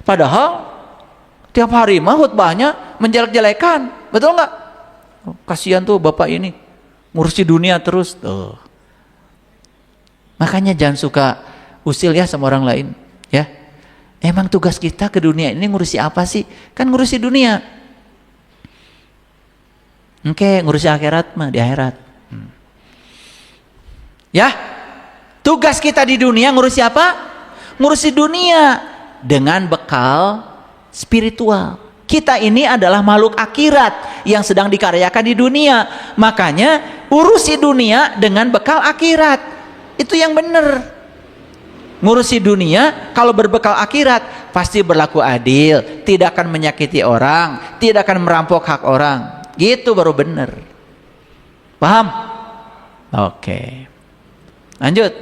Padahal tiap hari mah khutbahnya menjelek-jelekan. Betul nggak? Oh, kasihan tuh bapak ini ngurusi dunia terus tuh. Makanya jangan suka usil ya sama orang lain, ya. Emang tugas kita ke dunia ini ngurusi apa sih? Kan ngurusi dunia. Oke, ngurusi akhirat mah di akhirat. Ya, tugas kita di dunia ngurusi apa? Ngurusi dunia dengan bekal spiritual. Kita ini adalah makhluk akhirat yang sedang dikaryakan di dunia. Makanya urusi dunia dengan bekal akhirat. Itu yang benar. Ngurusi dunia kalau berbekal akhirat pasti berlaku adil, tidak akan menyakiti orang, tidak akan merampok hak orang. Gitu baru benar. Paham? Oke. Lanjut.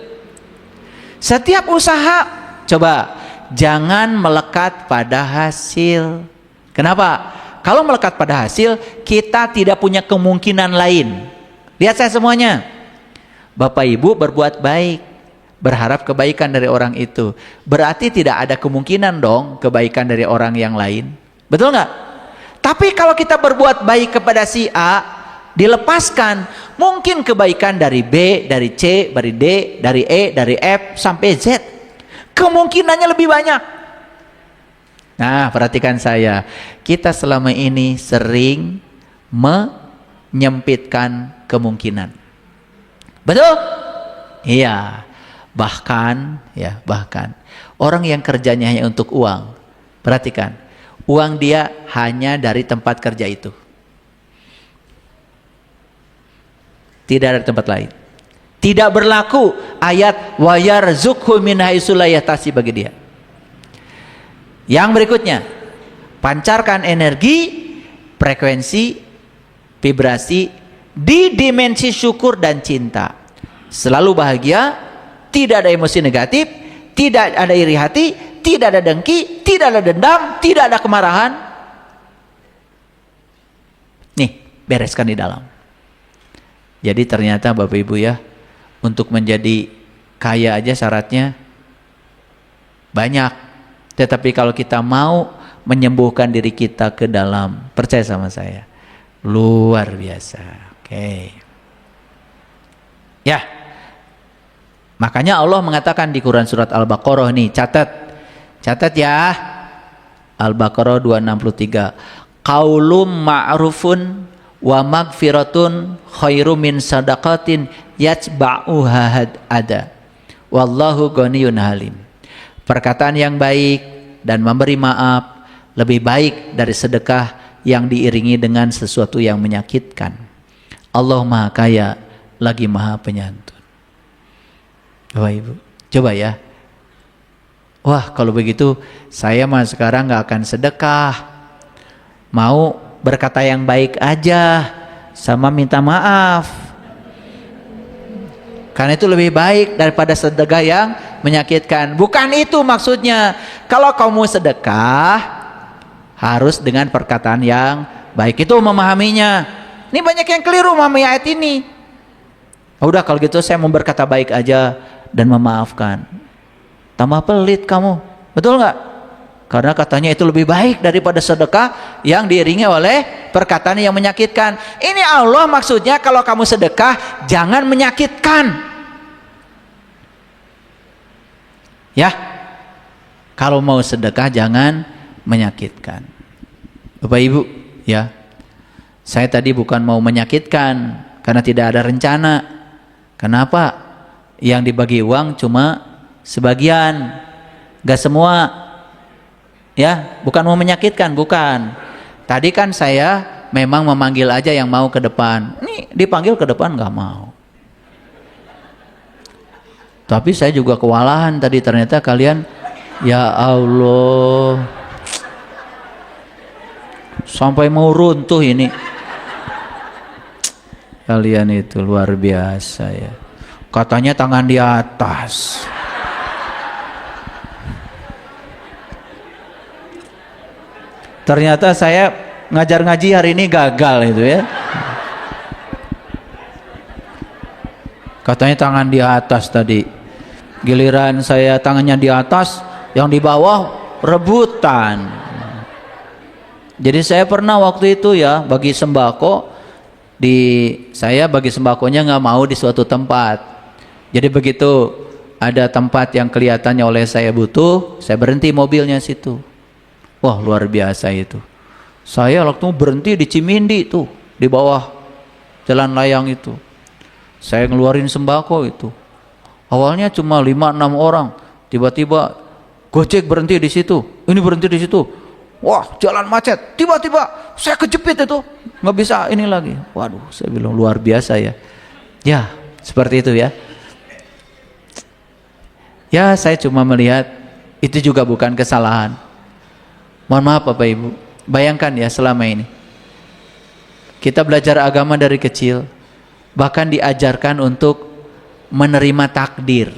Setiap usaha, coba jangan melekat pada hasil. Kenapa? Kalau melekat pada hasil, kita tidak punya kemungkinan lain. Lihat saya semuanya. Bapak Ibu berbuat baik, berharap kebaikan dari orang itu. Berarti tidak ada kemungkinan dong kebaikan dari orang yang lain. Betul nggak? Tapi kalau kita berbuat baik kepada si A, dilepaskan, mungkin kebaikan dari B, dari C, dari D, dari E, dari F, sampai Z. Kemungkinannya lebih banyak. Nah, perhatikan saya. Kita selama ini sering menyempitkan kemungkinan. Betul? Iya. Bahkan orang yang kerjanya hanya untuk uang. Perhatikan. Uang dia hanya dari tempat kerja itu. Tidak ada tempat lain. Tidak berlaku ayat wa yarzuqhu min haitsu la yahtasib bagi dia. Yang berikutnya, pancarkan energi, frekuensi, vibrasi di dimensi syukur dan cinta. Selalu bahagia, tidak ada emosi negatif, tidak ada iri hati, tidak ada dengki, tidak ada dendam, tidak ada kemarahan. Nih, bereskan di dalam. Jadi ternyata Bapak Ibu ya, untuk menjadi kaya aja syaratnya banyak. Tetapi kalau kita mau menyembuhkan diri kita ke dalam, percaya sama saya, luar biasa. Oke. Ya. Makanya Allah mengatakan di Quran surat Al-Baqarah nih, catat ya. Al-Baqarah 263. Qaulum ma'rufun wa magfiratun khairum min sadaqatin yatba'uha ada. Wallahu ghaniyun halim. Perkataan yang baik dan memberi maaf lebih baik dari sedekah yang diiringi dengan sesuatu yang menyakitkan. Allah Maha Kaya lagi Maha Penyantun. Bapak Ibu, coba ya. Wah, kalau begitu saya mah sekarang nggak akan sedekah. Mau berkata yang baik aja sama minta maaf. Karena itu lebih baik daripada sedekah yang menyakitkan. Bukan itu maksudnya. Kalau kamu sedekah harus dengan perkataan yang baik. Itu memahaminya. Ini banyak yang keliru memahami ayat ini. Udah kalau gitu saya mau berkata baik aja dan memaafkan. Tambah pelit kamu. Betul nggak? Karena katanya itu lebih baik daripada sedekah yang diiringi oleh perkataan yang menyakitkan. Ini Allah maksudnya kalau kamu sedekah jangan menyakitkan. Ya. Kalau mau sedekah jangan menyakitkan. Bapak Ibu, ya. Saya tadi bukan mau menyakitkan karena tidak ada rencana. Kenapa? Yang dibagi uang cuma sebagian, gak semua. Ya, bukan mau menyakitkan, bukan. Tadi kan saya memang memanggil aja yang mau ke depan. Ini dipanggil ke depan gak mau. Tapi saya juga kewalahan tadi, ternyata kalian, ya Allah, sampai mau runtuh ini. Kalian itu luar biasa ya. Katanya tangan di atas. Ternyata saya ngajar ngaji hari ini gagal itu ya. Katanya tangan di atas tadi. Giliran saya tangannya di atas, yang di bawah rebutan. Jadi saya pernah waktu itu ya bagi sembako, saya bagi sembakonya nggak mau di suatu tempat. Jadi begitu ada tempat yang kelihatannya oleh saya butuh, saya berhenti mobilnya situ. Wah, luar biasa itu. Saya waktu berhenti di Cimindi tuh, di bawah jalan layang itu. Saya ngeluarin sembako itu. Awalnya cuma 5-6 orang, tiba-tiba Gojek berhenti di situ, ini berhenti di situ. Wah, jalan macet. Tiba-tiba saya kejepit itu, nggak bisa ini lagi. Waduh, saya bilang luar biasa ya. Ya, seperti itu ya. Ya, saya cuma melihat itu juga bukan kesalahan. Mohon maaf Bapak Ibu. Bayangkan ya selama ini kita belajar agama dari kecil, bahkan diajarkan untuk menerima takdir,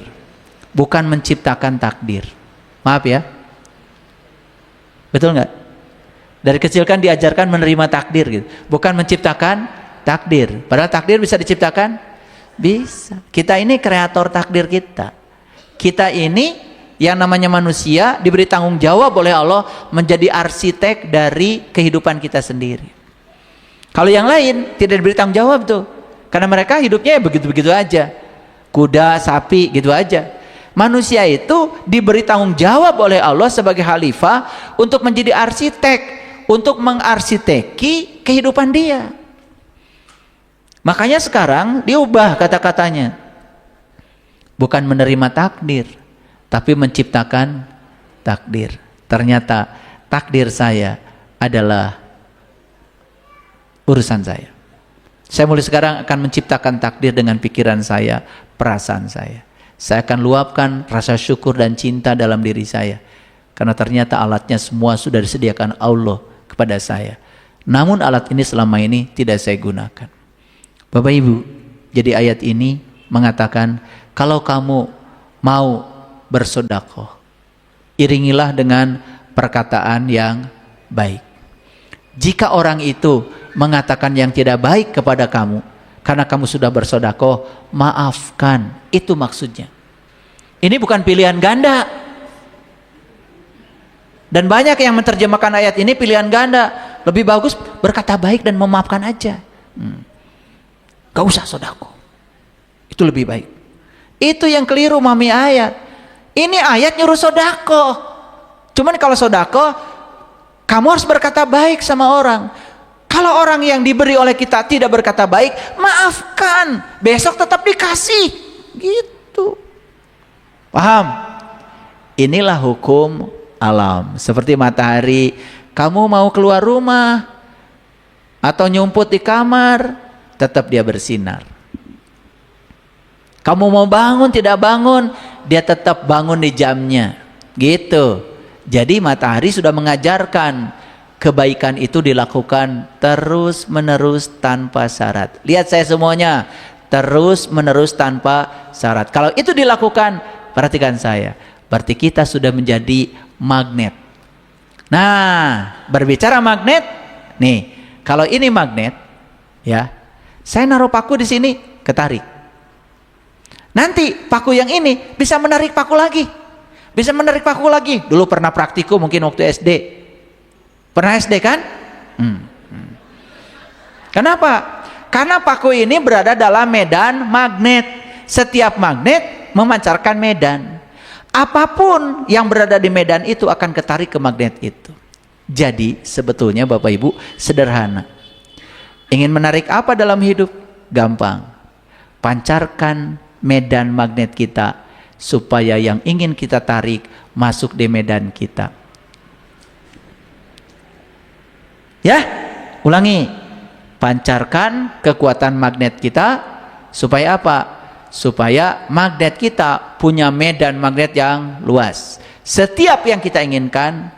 bukan menciptakan takdir. Maaf ya, betul nggak? Dari kecil kan diajarkan menerima takdir gitu, bukan menciptakan takdir. Padahal takdir bisa diciptakan, bisa. Kita ini kreator takdir kita. Kita ini yang namanya manusia diberi tanggung jawab oleh Allah menjadi arsitek dari kehidupan kita sendiri. Kalau yang lain tidak diberi tanggung jawab tuh, karena mereka hidupnya ya begitu-begitu aja, kuda, sapi gitu aja. Manusia itu diberi tanggung jawab oleh Allah sebagai khalifah untuk menjadi arsitek, untuk mengarsiteki kehidupan dia. Makanya sekarang diubah kata-katanya, bukan menerima takdir, tapi menciptakan takdir. Ternyata takdir saya adalah urusan saya. Saya mulai sekarang akan menciptakan takdir dengan pikiran saya, perasaan saya. Saya akan luapkan rasa syukur dan cinta dalam diri saya, karena ternyata alatnya semua sudah disediakan Allah kepada saya. Namun alat ini selama ini tidak saya gunakan. Bapak Ibu, jadi ayat ini mengatakan, kalau kamu mau bersedekah, iringilah dengan perkataan yang baik. Jika orang itu mengatakan yang tidak baik kepada kamu, karena kamu sudah bersedekah, maafkan. Itu maksudnya. Ini bukan pilihan ganda. Dan banyak yang menerjemahkan ayat ini pilihan ganda. Lebih bagus berkata baik dan memaafkan aja. Gak usah sedekah. Itu lebih baik. Itu yang keliru mami ayat. Ini ayat nyuruh sedekah. Cuman kalau sedekah, kamu harus berkata baik sama orang. Kalau orang yang diberi oleh kita tidak berkata baik, maafkan. Besok tetap dikasih. Gitu. Paham? Inilah hukum alam. Seperti matahari, kamu mau keluar rumah atau nyumput di kamar, tetap dia bersinar. Kamu mau bangun, tidak bangun, dia tetap bangun di jamnya. Gitu. Jadi matahari sudah mengajarkan kebaikan itu dilakukan terus menerus tanpa syarat. Lihat saya semuanya, terus menerus tanpa syarat. Kalau itu dilakukan, perhatikan saya, berarti kita sudah menjadi magnet. Nah, berbicara magnet, nih, kalau ini magnet, ya, saya naruh paku di sini, ketarik. Nanti paku yang ini bisa menarik paku lagi, bisa menarik paku lagi. Dulu pernah praktikum mungkin waktu SD. Pernah SD kan? Kenapa? Karena paku ini berada dalam medan magnet. Setiap magnet memancarkan medan. Apapun yang berada di medan itu akan ketarik ke magnet itu. Jadi sebetulnya Bapak Ibu sederhana. Ingin menarik apa dalam hidup? Gampang. Pancarkan medan magnet kita supaya yang ingin kita tarik masuk di medan kita. Ya, ulangi. Pancarkan kekuatan magnet kita supaya apa? Supaya magnet kita punya medan magnet yang luas. Setiap yang kita inginkan,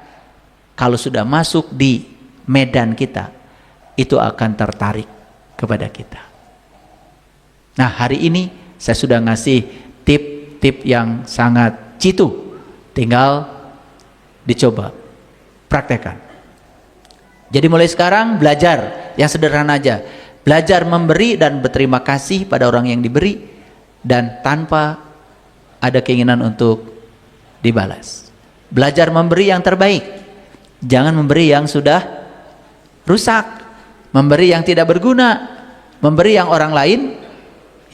kalau sudah masuk di medan kita, itu akan tertarik kepada kita. Nah, hari ini saya sudah ngasih tip-tip yang sangat jitu. Tinggal dicoba, praktekkan. Jadi mulai sekarang belajar yang sederhana aja. Belajar memberi dan berterima kasih pada orang yang diberi, dan tanpa ada keinginan untuk dibalas. Belajar memberi yang terbaik. Jangan memberi yang sudah rusak, memberi yang tidak berguna, memberi yang orang lain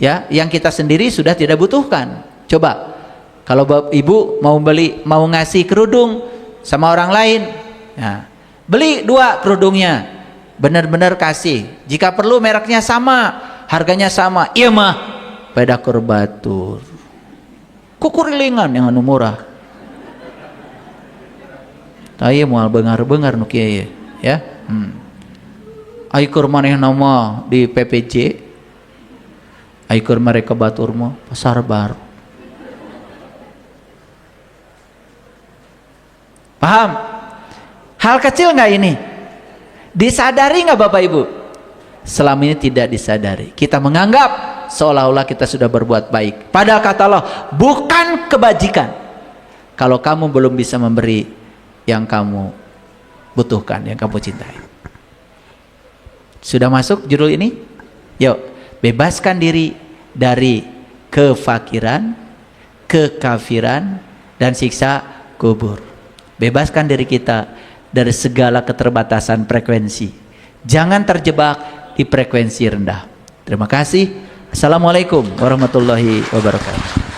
ya, yang kita sendiri sudah tidak butuhkan. Coba kalau Bapak Ibu mau ngasih kerudung sama orang lain, ya, beli 2 kerudungnya, benar-benar kasih. Jika perlu mereknya sama, harganya sama. Iya mah, pada kurbatur. Kukurilingan yang anu murah. Taya moal bengar-bengar nu kieu ya. Aikur maneh nama di PPJ. Aikur mereka batur mah pasar baru. Paham? Hal kecil nggak ini? Disadari nggak Bapak Ibu? Selama ini tidak disadari. Kita menganggap seolah-olah kita sudah berbuat baik. Padahal kata Allah, bukan kebajikan kalau kamu belum bisa memberi yang kamu butuhkan, yang kamu cintai. Sudah masuk judul ini? Yuk, bebaskan diri dari kefakiran, kekafiran, dan siksa kubur. Bebaskan diri kita dari segala keterbatasan frekuensi. Jangan terjebak di frekuensi rendah. Terima kasih. Assalamualaikum warahmatullahi wabarakatuh.